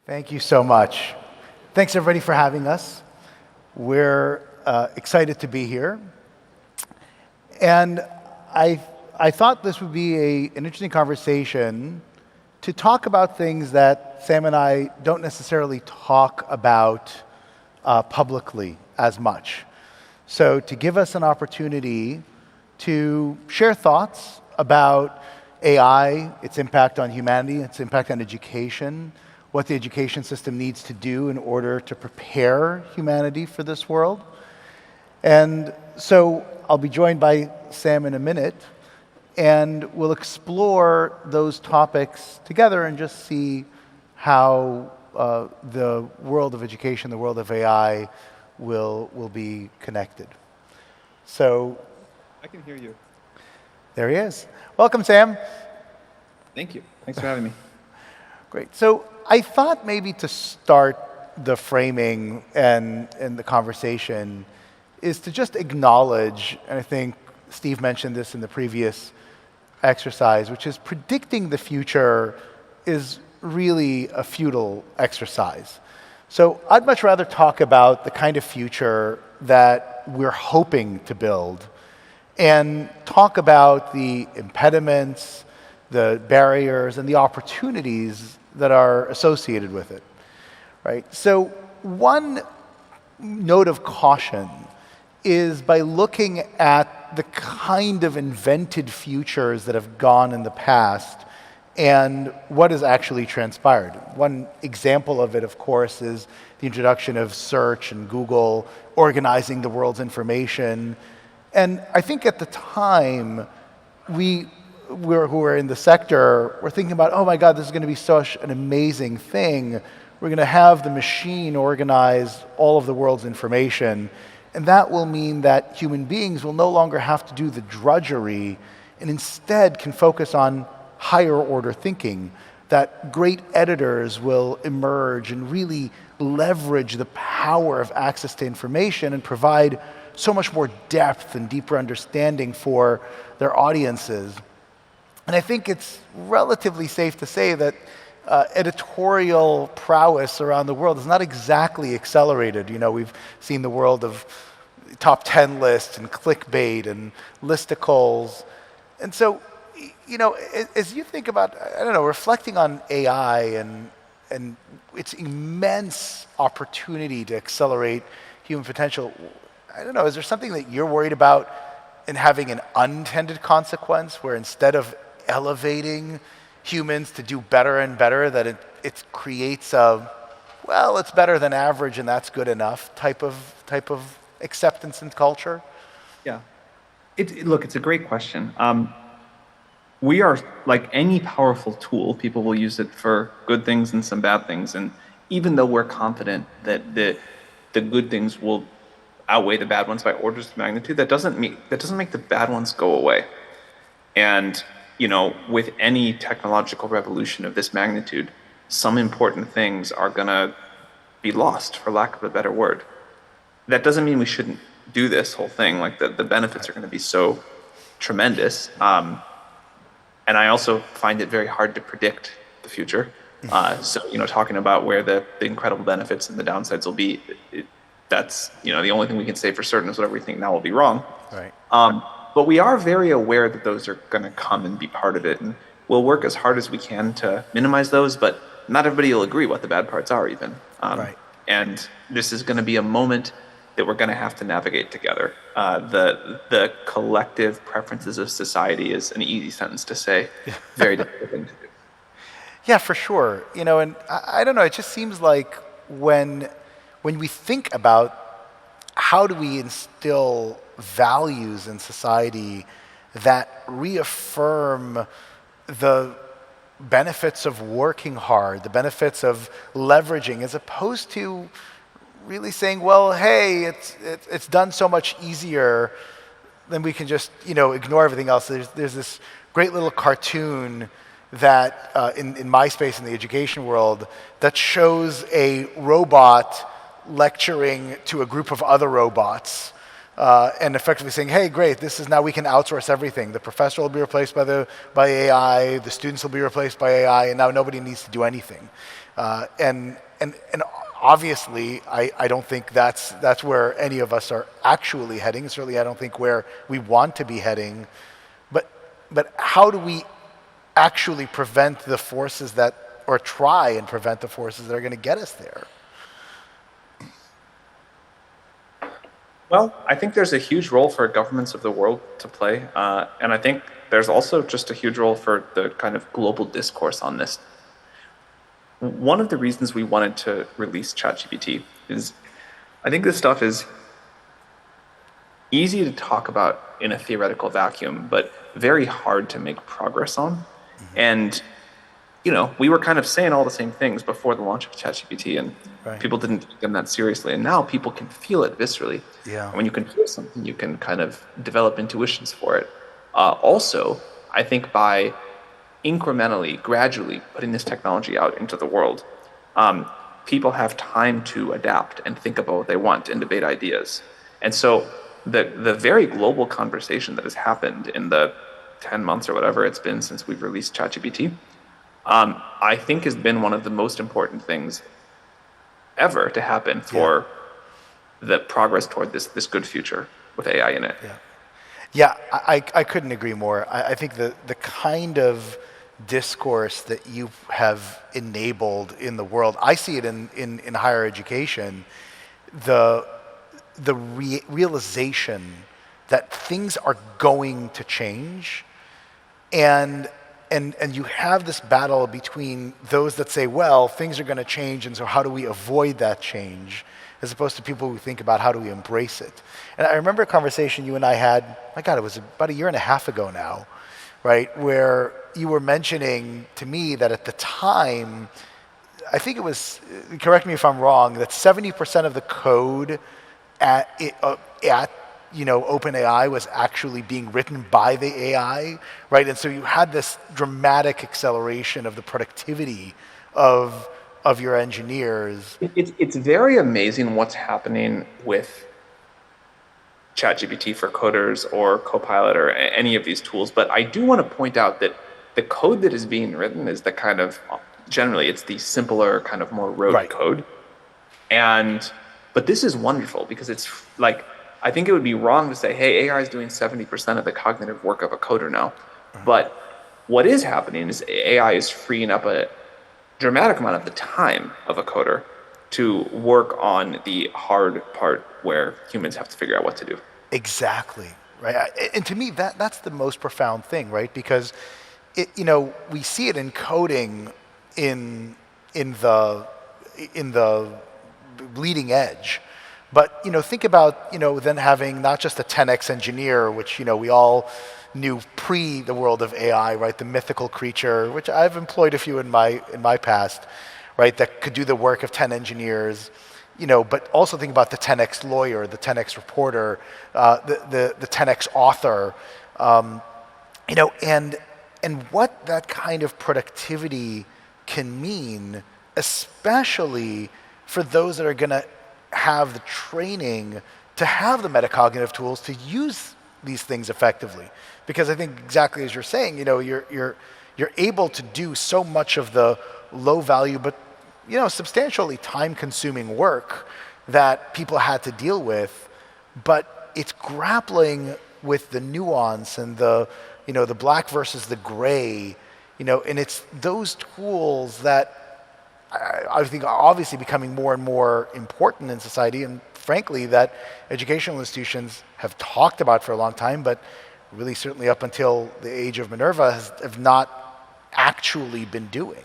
Thank you so much. Thanks everybody for having us. We're excited to be here. And I thought this would be an interesting conversation to talk about things that Sam and I don't necessarily talk about publicly as much. So to give us an opportunity to share thoughts about AI, its impact on humanity, its impact on education, what the education system needs to do in order to prepare humanity for this world. And so I'll be joined by Sam in a minute, and we'll explore those topics together and just see how the world of education, the world of AI will be connected. So I can hear you. There he is. Welcome, Sam. Thank you. Thanks for having me. Great. So I thought maybe to start the framing and the conversation is to just acknowledge, and I think Steve mentioned this in the previous exercise, which is predicting the future is really a futile exercise. So I'd much rather talk about the kind of future that we're hoping to build and talk about the impediments, the barriers, and the opportunities that are associated with it, right? So one note of caution is by looking at the kind of invented futures that have gone in the past and what has actually transpired. One example of it, of course, is the introduction of search and Google organizing the world's information. And I think at the time, who were in the sector were thinking about, oh my God, this is going to be such an amazing thing. We're going to have the machine organize all of the world's information. And that will mean that human beings will no longer have to do the drudgery and instead can focus on higher order thinking, that great editors will emerge and really leverage the power of access to information and provide so much more depth and deeper understanding for their audiences. And I think it's relatively safe to say that editorial prowess around the world is not exactly accelerated. You know, we've seen the world of top 10 lists and clickbait and listicles. And so, you know, as you think about, I don't know, reflecting on AI and its immense opportunity to accelerate human potential, I don't know, is there something that you're worried about in having an unintended consequence where instead of elevating humans to do better and better, that it creates a, well, it's better than average and that's good enough type of acceptance in culture? Yeah. Look, it's a great question. We are, like any powerful tool, people will use it for good things and some bad things. And even though we're confident that the good things will outweigh the bad ones by orders of magnitude, that doesn't make the bad ones go away. And you know, with any technological revolution of this magnitude, some important things are going to be lost, for lack of a better word. That doesn't mean we shouldn't do this whole thing. Like the benefits are going to be so tremendous. And I also find it very hard to predict the future. So, you know, talking about where the incredible benefits and the downsides will be, that's, you know, the only thing we can say for certain is whatever we think now will be wrong. Right. But we are very aware that those are going to come and be part of it. And we'll work as hard as we can to minimize those, but not everybody will agree what the bad parts are even. Right. And this is going to be a moment that we're going to have to navigate together. The collective preferences of society is an easy sentence to say, very difficult thing to do. Yeah, for sure. You know, and I don't know, it just seems like when we think about how do we instill values in society that reaffirm the benefits of working hard, the benefits of leveraging, as opposed to really saying, well, hey, it's done so much easier, then we can just, you know, ignore everything else. There's this great little cartoon that in MySpace in the education world that shows a robot lecturing to a group of other robots and effectively saying, hey, great, this is now we can outsource everything. The professor will be replaced by AI, the students will be replaced by AI, and now nobody needs to do anything. And obviously, I don't think that's where any of us are actually heading. Certainly, I don't think where we want to be heading. But how do we actually prevent the forces that, or try and prevent the forces that are going to get us there? Well, I think there's a huge role for governments of the world to play. And I think there's also just a huge role for the kind of global discourse on this. One of the reasons we wanted to release ChatGPT is I think this stuff is easy to talk about in a theoretical vacuum, but very hard to make progress on. Mm-hmm. And, we were kind of saying all the same things before the launch of ChatGPT, and people didn't take them that seriously. And now people can feel it viscerally. Yeah. And when you can feel something, you can kind of develop intuitions for it. Also, I think by incrementally, gradually putting this technology out into the world, people have time to adapt and think about what they want and debate ideas. And so the very global conversation that has happened in the 10 months or whatever it's been since we've released ChatGPT, I think has been one of the most important things ever to happen for the progress toward this good future with AI in it. Yeah, I couldn't agree more. I think the kind of discourse that you have enabled in the world, I see it in higher education, the realization that things are going to change, and you have this battle between those that say, well, things are going to change, and so how do we avoid that change, as opposed to people who think about how do we embrace it. And I remember a conversation you and I had, my God, it was about 1.5 years ago now, right, where you were mentioning to me that at the time, I think it was, correct me if I'm wrong, that 70% of the code at OpenAI was actually being written by the AI, right? And so you had this dramatic acceleration of the productivity of your engineers. It's very amazing what's happening with ChatGPT for coders or Copilot or any of these tools. But I do want to point out that the code that is being written is the kind of, generally it's the simpler, kind of more rote code. But this is wonderful because it's like, I think it would be wrong to say, hey, AI is doing 70% of the cognitive work of a coder now. But what is happening is AI is freeing up a dramatic amount of the time of a coder to work on the hard part where humans have to figure out what to do. Exactly, right? And to me, that's the most profound thing, right? Because we see it in coding in the bleeding edge. But think about then having not just a 10x engineer, which we all knew pre the world of AI, right? The mythical creature, which I've employed a few in my past, right? That could do the work of 10 engineers. But also think about the 10x lawyer, the 10x reporter, the 10x author, and what that kind of productivity can mean, especially for those that are going to have the training to have the metacognitive tools to use these things effectively. Because I think exactly as you're saying, you're able to do so much of the low value but substantially time-consuming work that people had to deal with, but it's grappling with the nuance and the black versus the gray, and it's those tools that I think are obviously becoming more and more important in society, and frankly, that educational institutions have talked about for a long time, but really certainly up until the age of Minerva have not actually been doing.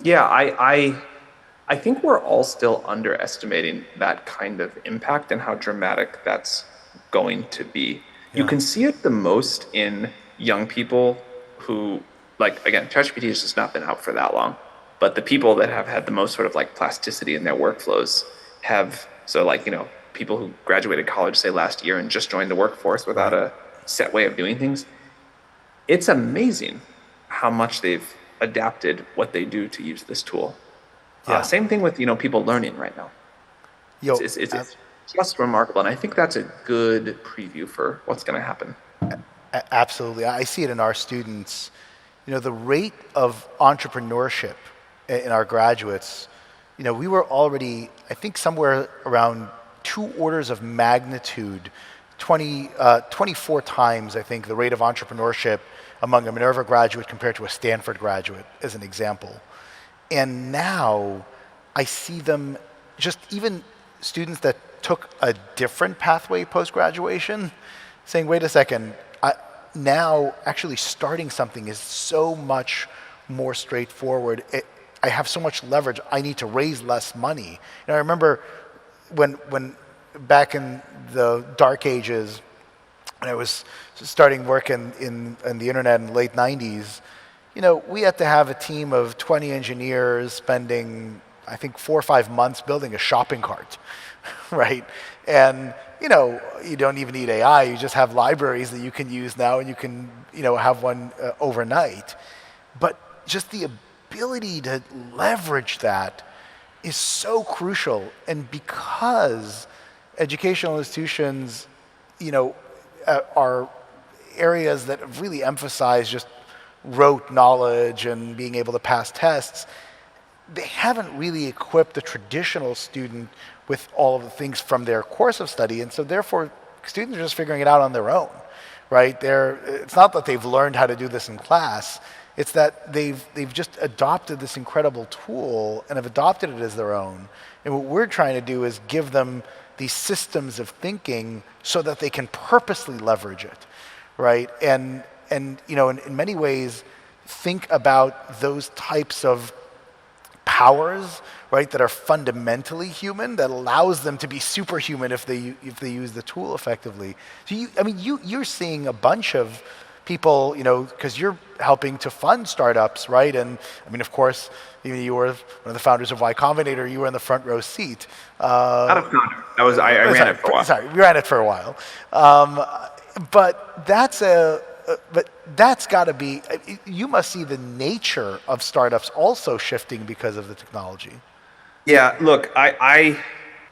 Yeah, I think we're all still underestimating that kind of impact and how dramatic that's going to be. Yeah. You can see it the most in young people who, again, ChatGPT has just not been out for that long, but the people that have had the most sort of plasticity in their workflows have, people who graduated college, say last year, and just joined the workforce without a set way of doing things. It's amazing how much they've adapted what they do to use this tool. Yeah. Same thing with people learning right now. It's just remarkable, and I think that's a good preview for what's going to happen. Absolutely, I see it in our students. The rate of entrepreneurship in our graduates, we were already, I think, somewhere around 2 orders of magnitude, 24 times, I think, the rate of entrepreneurship among a Minerva graduate compared to a Stanford graduate, as an example. And now I see them, just even students that took a different pathway post-graduation, saying, wait a second, now actually starting something is so much more straightforward. I have so much leverage, I need to raise less money. I remember when back in the dark ages, when I was starting work in the internet in the late 90s, we had to have a team of 20 engineers spending, I think, 4 or 5 months building a shopping cart, right? And you don't even need AI. You just have libraries that you can use now, and you can have one overnight. But just the ability to leverage that is so crucial. And because educational institutions, are areas that have really emphasize just rote knowledge and being able to pass tests, they haven't really equipped the traditional student with all of the things from their course of study, and so therefore students are just figuring it out on their own, right? It's not that they've learned how to do this in class, it's that they've just adopted this incredible tool and have adopted it as their own. And what we're trying to do is give them these systems of thinking so that they can purposely leverage it, right? And in many ways, think about those types of powers, right, that are fundamentally human, that allows them to be superhuman if they use the tool effectively. So you're seeing a bunch of people, because you're helping to fund startups, right? And of course, you were one of the founders of Y Combinator. You were in the front row seat. Not a founder. I ran it for a while. Sorry, we ran it for a while. But that's got to be. You must see the nature of startups also shifting because of the technology. Yeah. Look, I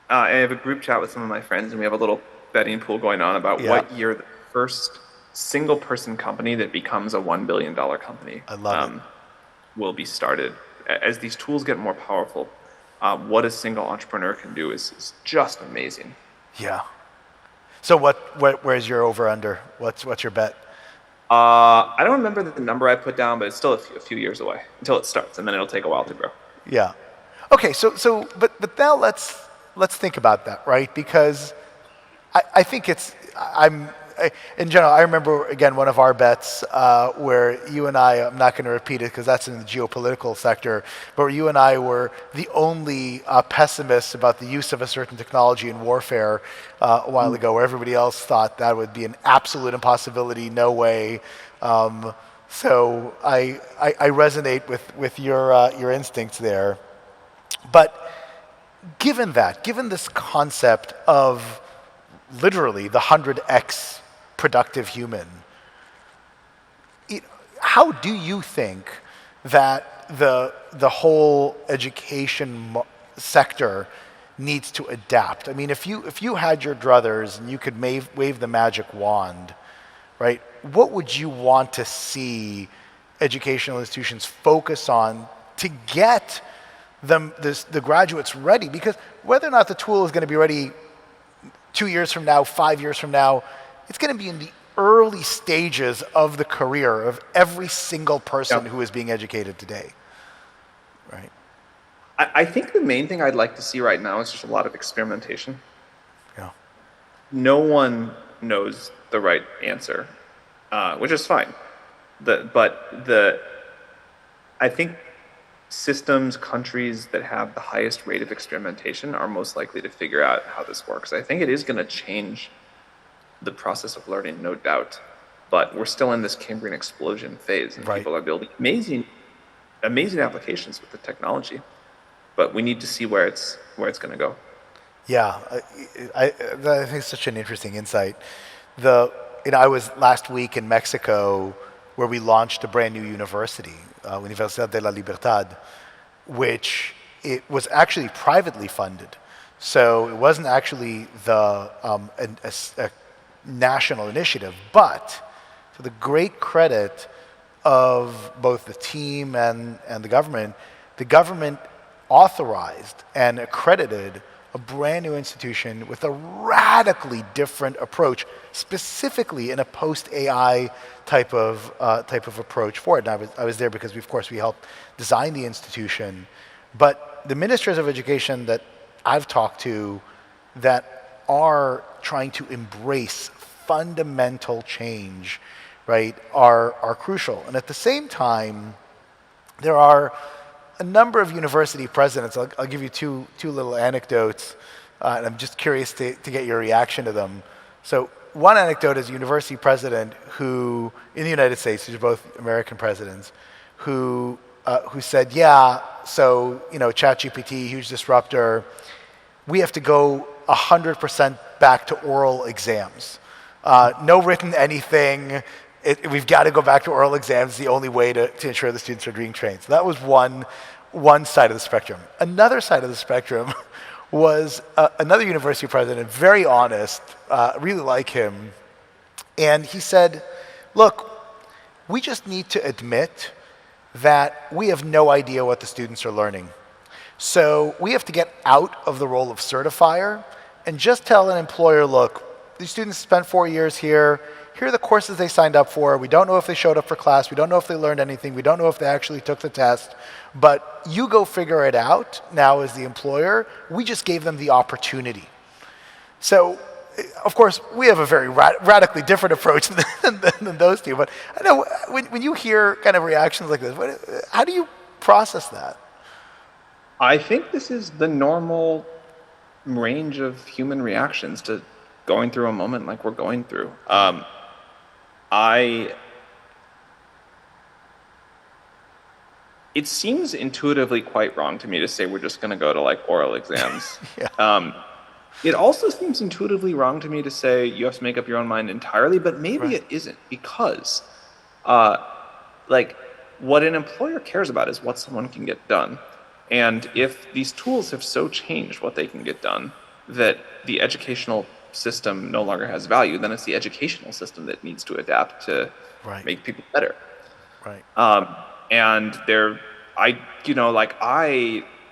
have a group chat with some of my friends, and we have a little betting pool going on about what year the first single-person company that becomes a $1 billion company will be started. As these tools get more powerful, what a single entrepreneur can do is just amazing. Yeah. So where's your over/under? What's your bet? I don't remember the number I put down, but it's still a few years away until it starts, and then it'll take a while to grow. Yeah. Okay. But now let's think about that, right? Because I think in general, I remember, again, one of our bets where you and I'm not going to repeat it because that's in the geopolitical sector, but where you and I were the only pessimists about the use of a certain technology in warfare a while ago, where everybody else thought that would be an absolute impossibility, no way. So I resonate with your instincts there. But given this concept of literally the 100x productive human, how do you think that the whole education sector needs to adapt? I mean, if you had your druthers and you could wave the magic wand, right, what would you want to see educational institutions focus on to get the graduates ready? Because whether or not the tool is going to be ready 2 years from now, 5 years from now, it's going to be in the early stages of the career of every single person who is being educated today, right? I think the main thing I'd like to see right now is just a lot of experimentation. Yeah. No one knows the right answer, which is fine. I think systems, countries that have the highest rate of experimentation are most likely to figure out how this works. I think it is going to change the process of learning, no doubt. But we're still in this Cambrian explosion phase, and people are building amazing applications with the technology. But we need to see where it's going to go. Yeah, I think it's such an interesting insight. I was last week in Mexico, where we launched a brand new university, Universidad de la Libertad, which it was actually privately funded. So it wasn't actually a national initiative, but to the great credit of both the team and the government, the government authorized and accredited a brand new institution with a radically different approach, specifically in a post-AI type of approach for it. And I was there because, of course, we helped design the institution. But the ministers of education that I've talked to that are trying to embrace fundamental change, right, are crucial. And at the same time, there are a number of university presidents. I'll give you two little anecdotes, and I'm just curious to get your reaction to them. So one anecdote is a university president who, in the United States, these are both American presidents, who said, yeah, so, ChatGPT, huge disruptor, we have to go 100% back to oral exams. No written anything. We've got to go back to oral exams, the only way to ensure the students are being trained. So that was one side of the spectrum. Another side of the spectrum was another university president, very honest, really like him. And he said, look, we just need to admit that we have no idea what the students are learning. So we have to get out of the role of certifier and just tell an employer, look, these students spent 4 years here. Here are the courses they signed up for. We don't know if they showed up for class. We don't know if they learned anything. We don't know if they actually took the test. But you go figure it out now as the employer. We just gave them the opportunity. So, of course, we have a very radically different approach than those two. But I know when you hear kind of reactions like this, how do you process that? I think this is the normal range of human reactions to going through a moment like we're going through. It seems intuitively quite wrong to me to say we're just going to go to like oral exams. Yeah. It also seems intuitively wrong to me to say you have to make up your own mind entirely, but maybe it isn't, because like what an employer cares about is what someone can get done. And if these tools have so changed what they can get done that the educational system no longer has value, then it's the educational system that needs to adapt to make people better. Right. And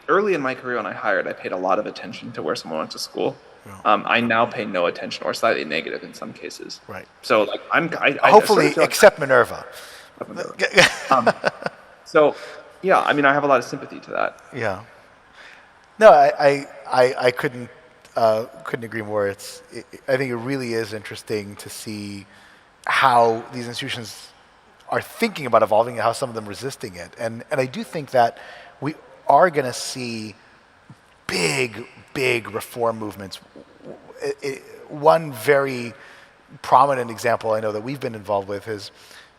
early in my career when I hired, I paid a lot of attention to where someone went to school. Yeah. I now pay no attention, or slightly negative in some cases. Right. So like hopefully except Minerva. So yeah, I mean, I have a lot of sympathy to that. Yeah. No, I couldn't agree more. I think it really is interesting to see how these institutions are thinking about evolving and how some of them are resisting it. And I do think that we are going to see big reform movements. One very prominent example I know that we've been involved with is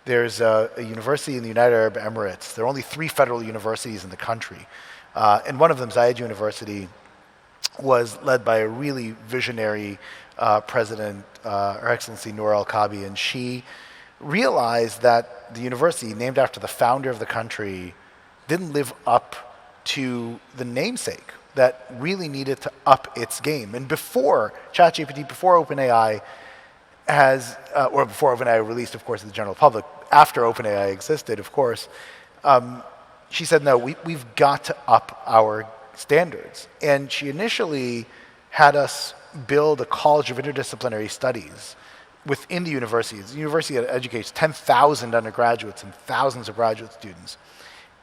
there's a university in the United Arab Emirates. There are only 3 federal universities in the country. And one of them, Zayed University, was led by a really visionary president, Her Excellency Noor Al-Kabi, and she realized that the university, named after the founder of the country, didn't live up to the namesake, that really needed to up its game. And before ChatGPT, before OpenAI before OpenAI released, of course, to the general public, after OpenAI existed, of course, she said, no, we've got to up our standards. And she initially had us build a college of interdisciplinary studies within the university. The university that educates 10,000 undergraduates and thousands of graduate students.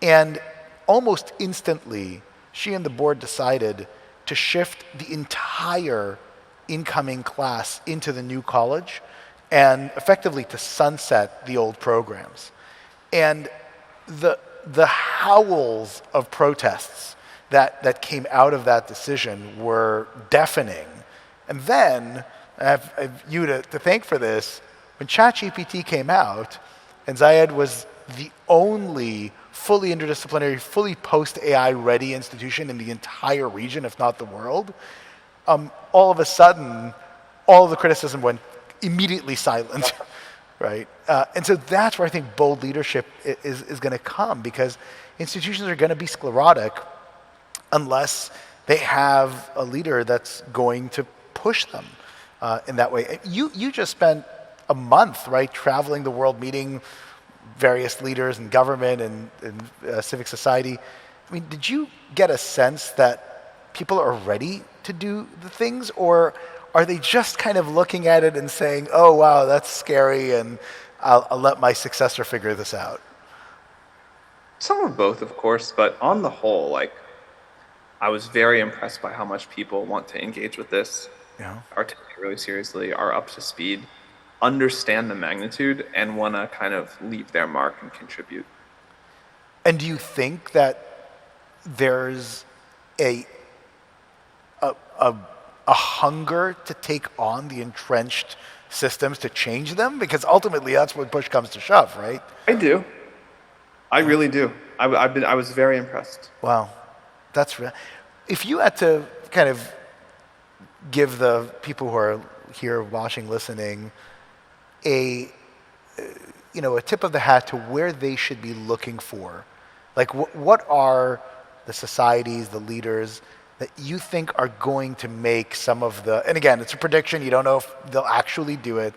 And almost instantly, she and the board decided to shift the entire incoming class into the new college and effectively to sunset the old programs. And the howls of protests that came out of that decision were deafening. And then, I have you to thank for this, when ChatGPT came out, and Zayed was the only fully interdisciplinary, fully post-AI ready institution in the entire region, if not the world, all of a sudden, all of the criticism went immediately silent, right? And so that's where I think bold leadership is going to come, because institutions are going to be sclerotic unless they have a leader that's going to push them in that way. You just spent a month, right, traveling the world, meeting various leaders in government and civic society. I mean, did you get a sense that people are ready to do the things, or are they just kind of looking at it and saying, oh, wow, that's scary, and I'll let my successor figure this out? Some of both, of course, but on the whole, like, I was very impressed by how much people want to engage with this, Yeah. are taking it really seriously, are up to speed, understand the magnitude, and want to kind of leave their mark and contribute. And do you think that there's a, a, a, a hunger to take on the entrenched systems to change them? Because ultimately that's when push comes to shove, right? I do. I really do. I was very impressed. Wow, that's real. If you had to kind of give the people who are here watching, listening, a a tip of the hat to where they should be looking for, like what are the societies, the leaders that you think are going to make some of the, and again, it's a prediction, you don't know if they'll actually do it,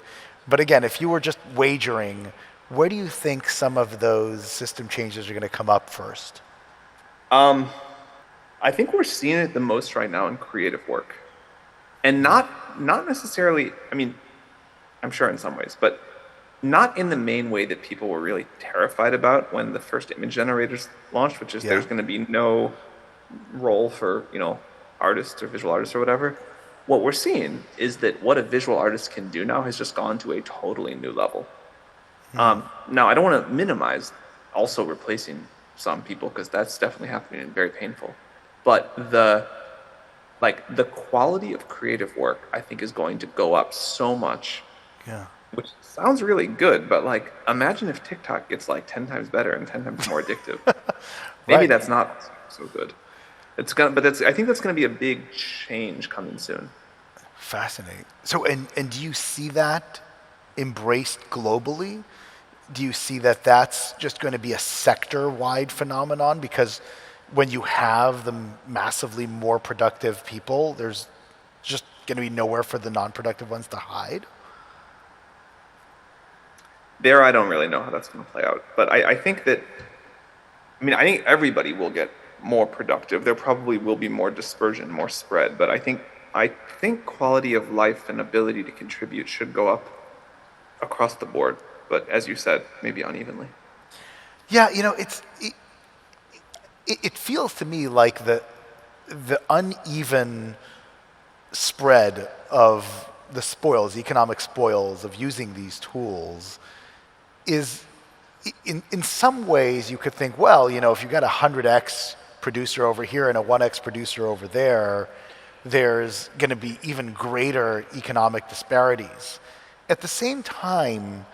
but again, if you were just wagering, where do you think some of those system changes are going to come up first? I think we're seeing it the most right now in creative work, and not necessarily. I mean, I'm sure in some ways, but not in the main way that people were really terrified about when the first image generators launched, which is there's going to be no role for artists or visual artists or whatever. What we're seeing is that what a visual artist can do now has just gone to a totally new level. Now, I don't want to minimize also replacing some people, because that's definitely happening and very painful. But the quality of creative work, I think, is going to go up so much. Yeah. Which sounds really good, but like, imagine if TikTok gets like 10 times better and 10 times more addictive. Maybe Right. that's not so good. I think that's gonna be a big change coming soon. Fascinating. So, and do you see that embraced globally? Do you see that that's just going to be a sector-wide phenomenon? Because when you have the massively more productive people, there's just going to be nowhere for the non-productive ones to hide? There, I don't really know how that's gonna play out, but I think that, I think everybody will get more productive. There probably will be more dispersion, more spread, but I think quality of life and ability to contribute should go up across the board. But as you said, maybe unevenly. Yeah, it feels to me like the uneven spread of the spoils, the economic spoils of using these tools is, in some ways you could think, well, if you've got a 100x producer over here and a 1x producer over there, there's going to be even greater economic disparities. At the same time,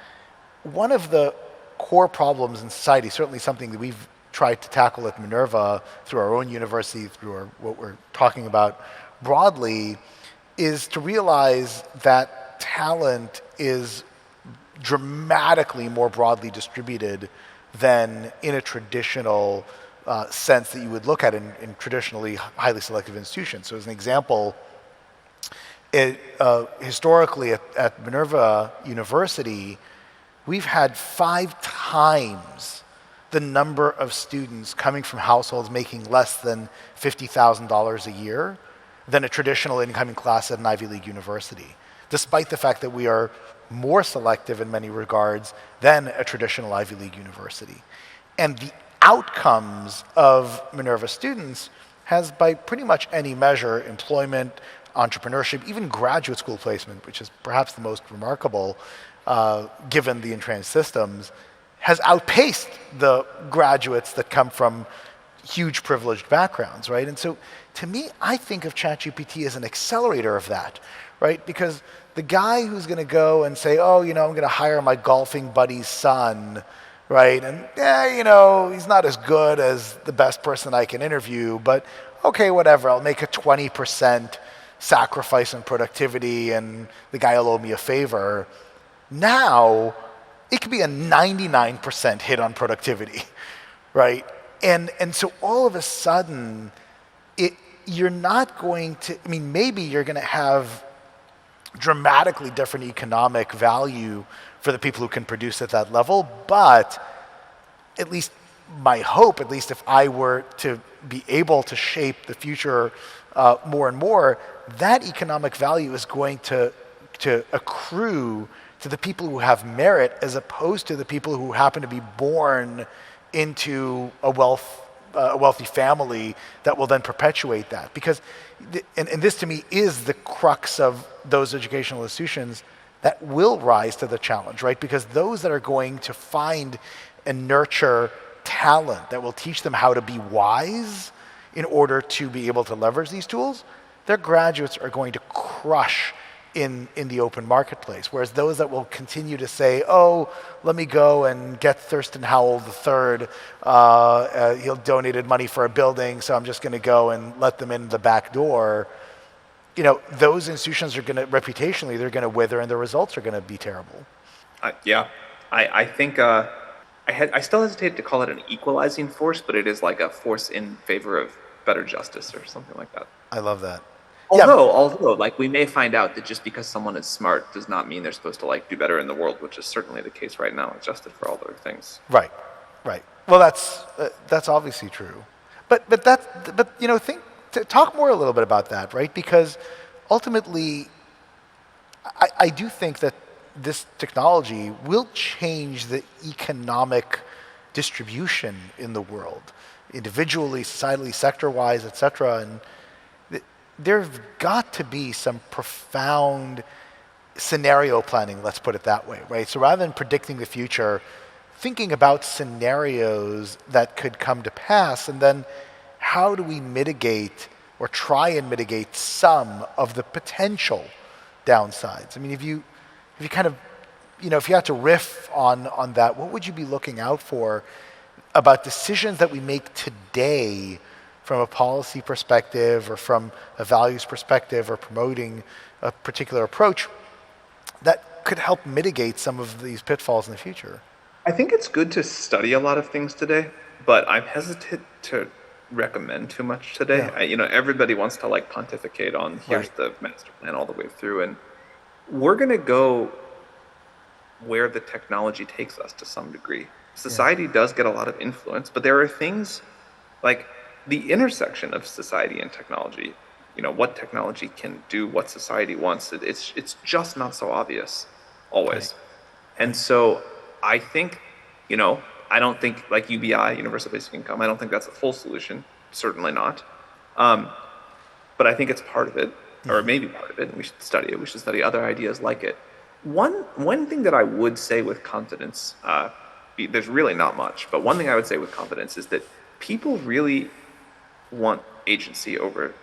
one of the core problems in society, certainly something that we've tried to tackle at Minerva through our own university, through what we're talking about broadly, is to realize that talent is dramatically more broadly distributed than in a traditional sense that you would look at in traditionally highly selective institutions. So as an example, historically at Minerva University, we've had 5 times the number of students coming from households making less than $50,000 a year than a traditional incoming class at an Ivy League university, despite the fact that we are more selective in many regards than a traditional Ivy League university. And the outcomes of Minerva students has, by pretty much any measure, employment, entrepreneurship, even graduate school placement, which is perhaps the most remarkable given the entrenched systems, has outpaced the graduates that come from huge privileged backgrounds, right? And so to me, I think of ChatGPT as an accelerator of that, right? Because the guy who's going to go and say, oh, I'm going to hire my golfing buddy's son, right? And he's not as good as the best person I can interview, but okay, whatever, I'll make a 20% sacrifice in productivity and the guy will owe me a favor. Now, it could be a 99% hit on productivity, right? And so all of a sudden, you're not going to, maybe you're going to have dramatically different economic value for the people who can produce at that level, but at least my hope, at least if I were to be able to shape the future more and more, that economic value is going to accrue to the people who have merit as opposed to the people who happen to be born into a wealthy family that will then perpetuate that. Because, and this to me is the crux of those educational institutions that will rise to the challenge, right? Because those that are going to find and nurture talent that will teach them how to be wise in order to be able to leverage these tools, their graduates are going to crush in the open marketplace. Whereas those that will continue to say, oh, let me go and get Thurston Howell III, he'll donated money for a building, so I'm just going to go and let them in the back door. Those institutions are going to, reputationally, they're going to wither and the results are going to be terrible. I think I still hesitate to call it an equalizing force, but it is like a force in favor of better justice or something like that. I love that. Although, like, we may find out that just because someone is smart does not mean they're supposed to like do better in the world, which is certainly the case right now, adjusted for all other things. Right. Well, that's obviously true. But talk more a little bit about that, right? Because ultimately, I do think that this technology will change the economic distribution in the world, individually, societally, sector-wise, et cetera. And there's got to be some profound scenario planning, let's put it that way, right? So rather than predicting the future, thinking about scenarios that could come to pass, and then how do we mitigate or try and mitigate some of the potential downsides? I mean, if you kind of, if you had to riff on that, what would you be looking out for about decisions that we make today from a policy perspective or from a values perspective or promoting a particular approach that could help mitigate some of these pitfalls in the future? I think it's good to study a lot of things today, but I'm hesitant to recommend too much today. Yeah. Everybody wants to like pontificate on here's the master plan all the way through, and we're going to go where the technology takes us to some degree. Society does get a lot of influence, but there are things like the intersection of society and technology, what technology can do, what society wants, it's just not so obvious always. Right. And so I think, I don't think like UBI, universal basic income, I don't think that's a full solution, certainly not. But I think it's part of it, or maybe part of it, and we should study it. We should study other ideas like it. One thing that I would say with confidence, there's really not much, but one thing I would say with confidence is that people really want agency over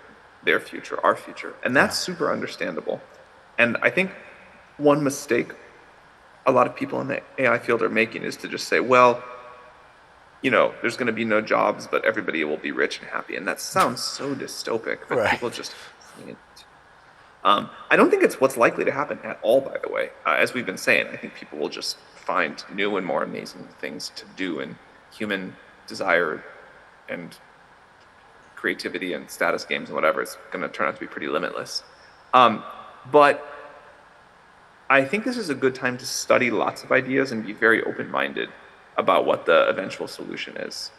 their future, our future, and that's super understandable. And I think one mistake a lot of people in the AI field are making is to just say, well, there's going to be no jobs, but everybody will be rich and happy. And that sounds so dystopic, but people just can't. I don't think it's what's likely to happen at all, by the way. As we've been saying, I think people will just find new and more amazing things to do, and human desire and creativity and status games and whatever is going to turn out to be pretty limitless. But I think this is a good time to study lots of ideas and be very open-minded about what the eventual solution is.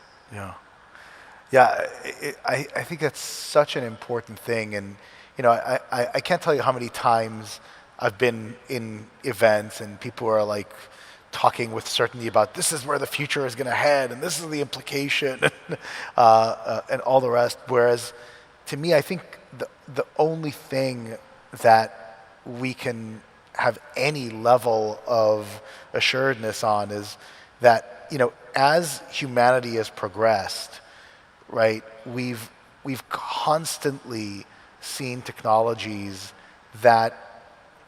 I think that's such an important thing. And, I can't tell you how many times I've been in events and people are like talking with certainty about this is where the future is going to head and this is the implication and all the rest. Whereas to me, I think the only thing that we can have any level of assuredness on is that, as humanity has progressed, right, we've constantly seen technologies that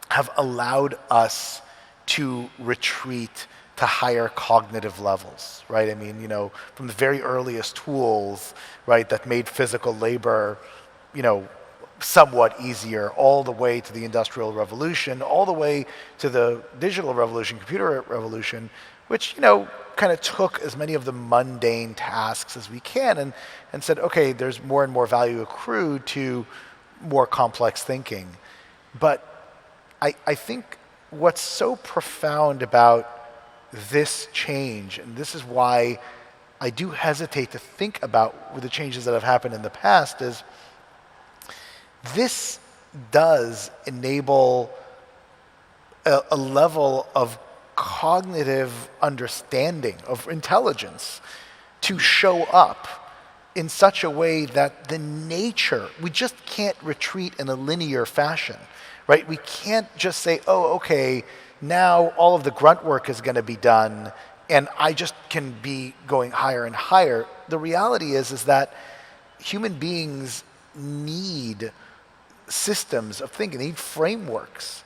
have allowed us to retreat to higher cognitive levels, right? I mean, from the very earliest tools, right, that made physical labor, somewhat easier, all the way to the Industrial Revolution, all the way to the digital revolution, computer revolution, which, kind of took as many of the mundane tasks as we can and said, okay, there's more and more value accrued to more complex thinking. But I think what's so profound about this change, and this is why I do hesitate to think about with the changes that have happened in the past is this does enable a level of cognitive understanding, of intelligence, to show up in such a way that the nature, we just can't retreat in a linear fashion, right? We can't just say, oh, okay, now all of the grunt work is going to be done and I just can be going higher and higher. The reality is that human beings need systems of thinking, they need frameworks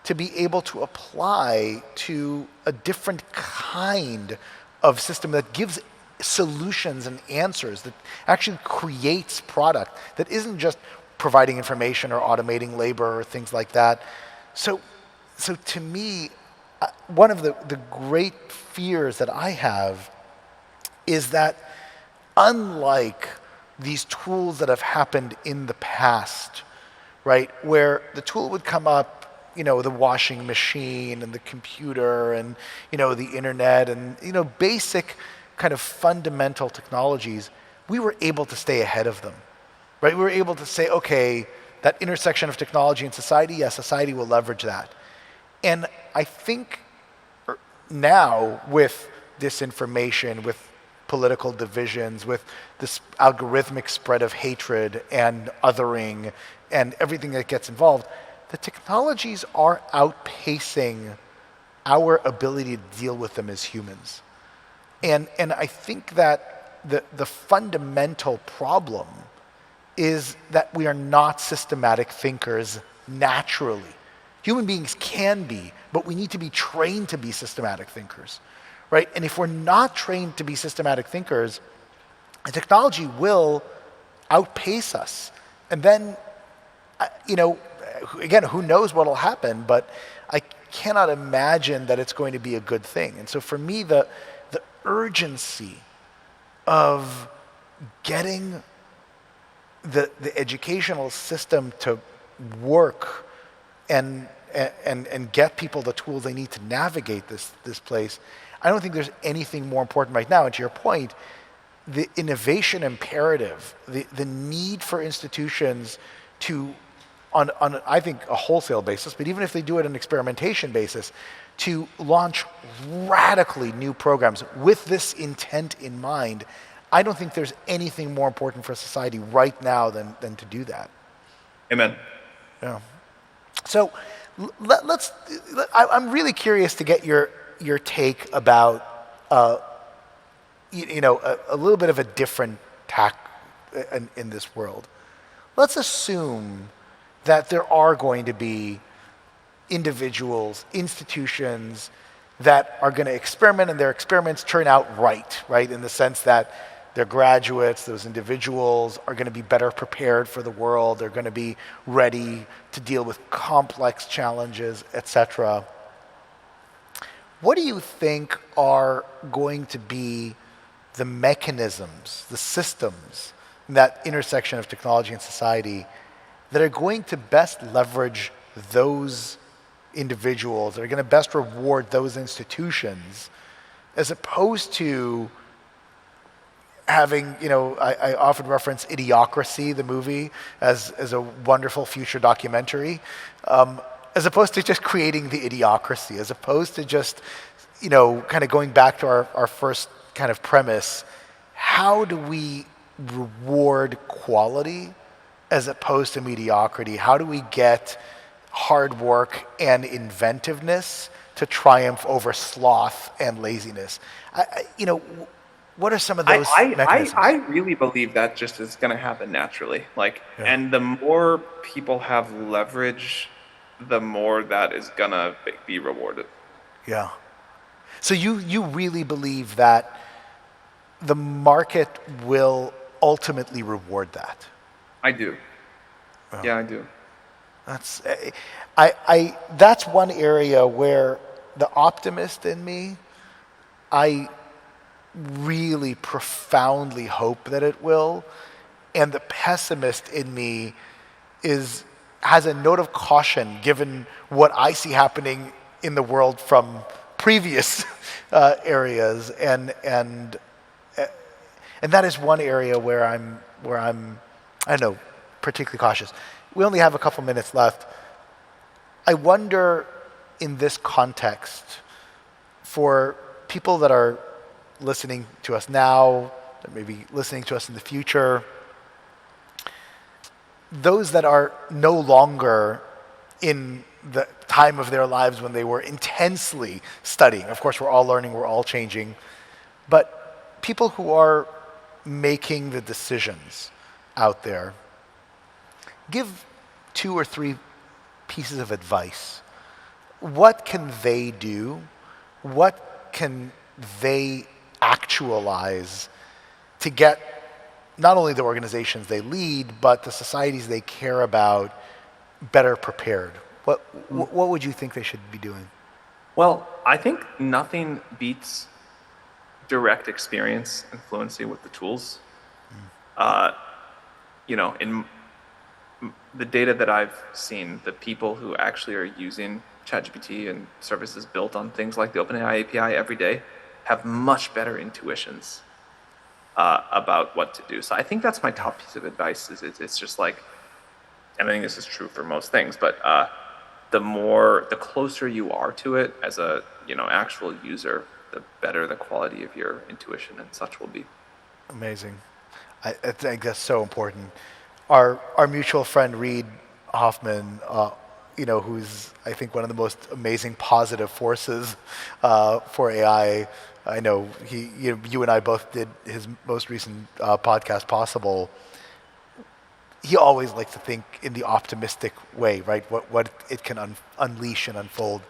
to be able to apply to a different kind of system that gives solutions and answers, that actually creates product, that isn't just providing information or automating labor or things like that. So to me, one of the great fears that I have is that unlike these tools that have happened in the past, right, where the tool would come up, the washing machine and the computer and, the internet and, basic kind of fundamental technologies, we were able to stay ahead of them, right? We were able to say, okay, that intersection of technology and society, yes, society will leverage that. And I think now with disinformation, with political divisions, with this algorithmic spread of hatred and othering and everything that gets involved, the technologies are outpacing our ability to deal with them as humans. And I think that the fundamental problem is that we are not systematic thinkers naturally. Human beings can be, but we need to be trained to be systematic thinkers, right? And if we're not trained to be systematic thinkers, the technology will outpace us. And then, again, who knows what will happen, but I cannot imagine that it's going to be a good thing. And so for me, the urgency of getting the educational system to work and get people the tools they need to navigate this place, I don't think there's anything more important right now. And to your point, the innovation imperative, the need for institutions to, on I think a wholesale basis, but even if they do it on an experimentation basis, to launch radically new programs with this intent in mind, I don't think there's anything more important for society right now than to do that. Amen. Yeah. So I'm really curious to get your take about a little bit of a different tack in this world. Let's assume that there are going to be individuals, institutions that are going to experiment, and their experiments turn out right, in the sense that their graduates, those individuals, are going to be better prepared for the world, they're going to be ready to deal with complex challenges, etc. What do you think are going to be the mechanisms, the systems, that intersection of technology and society that are going to best leverage those individuals, that are going to best reward those institutions, as opposed to having, I often reference Idiocracy, the movie, as a wonderful future documentary, as opposed to just creating the idiocracy, as opposed to just, kind of going back to our first kind of premise, how do we reward quality as opposed to mediocrity? How do we get hard work and inventiveness to triumph over sloth and laziness? What are some of those mechanisms? I really believe that just is going to happen naturally. And the more people have leverage, the more that is going to be rewarded. Yeah. So you really believe that the market will ultimately reward that? I do. Oh. Yeah, I do. That's one area where the optimist in me, I really profoundly hope that it will, and the pessimist in me has a note of caution given what I see happening in the world from previous areas, and And that is one area where I'm, I don't know, particularly cautious. We only have a couple minutes left. I wonder, in this context, for people that are listening to us now, that may be listening to us in the future, those that are no longer in the time of their lives when they were intensely studying. Of course, we're all learning, we're all changing. But people who are making the decisions out there, give 2 or 3 pieces of advice. What can they do? What can they actualize to get not only the organizations they lead, but the societies they care about better prepared? What would you think they should be doing? Well, I think nothing beats direct experience and fluency with the tools. In the data that I've seen, the people who actually are using ChatGPT and services built on things like the OpenAI API every day have much better intuitions about what to do. So I think that's my top piece of advice. It's just like, and I think this is true for most things, but the closer you are to it as a actual user, the better the quality of your intuition and such will be. Amazing. I think that's so important. Our mutual friend Reid Hoffman, who's I think one of the most amazing positive forces for AI. I know you and I both did his most recent podcast, Possible. He always likes to think in the optimistic way, right? What it can unleash and unfold.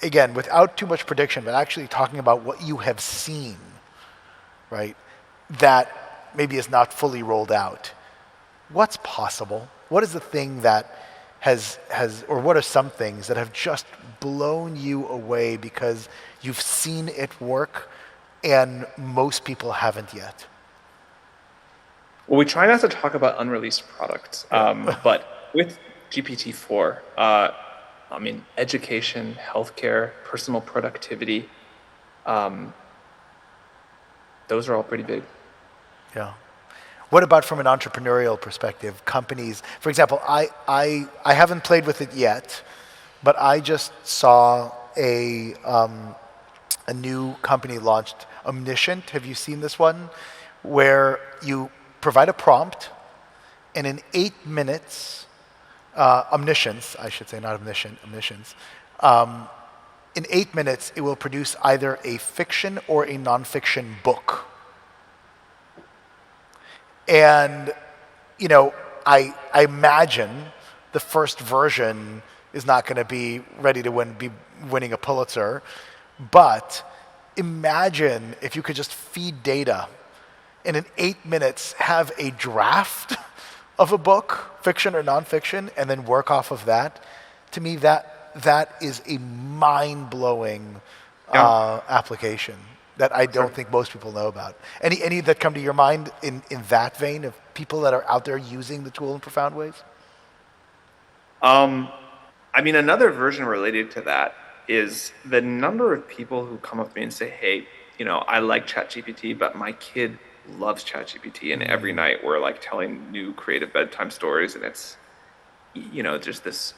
Again, without too much prediction, but actually talking about what you have seen, right? That maybe is not fully rolled out. What's possible? What is the thing that or what are some things that have just blown you away because you've seen it work and most people haven't yet? Well, we try not to talk about unreleased products, but with GPT-4, education, healthcare, personal productivity, those are all pretty big. Yeah. What about from an entrepreneurial perspective? Companies, for example, I haven't played with it yet, but I just saw a new company launched, Omniscient. Have you seen this one? Where you provide a prompt, and in 8 minutes, Omniscience, I should say, not omniscient, Omniscience. In 8 minutes, it will produce either a fiction or a nonfiction book. And, I imagine the first version is not going to be ready to be winning a Pulitzer, but imagine if you could just feed data and in 8 minutes have a draft of a book, fiction or nonfiction, and then work off of that. To me, that is a mind-blowing application that I don't think most people know about. Any that come to your mind in that vein of people that are out there using the tool in profound ways? Another version related to that is the number of people who come up to me and say, hey, I like ChatGPT, but my kid loves ChatGPT, and every night we're like telling new creative bedtime stories, and it's, just this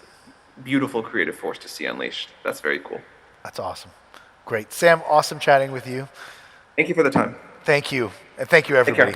beautiful creative force to see unleashed. That's very cool. That's awesome. Great. Sam, awesome chatting with you. Thank you for the time. Thank you. And thank you, everybody.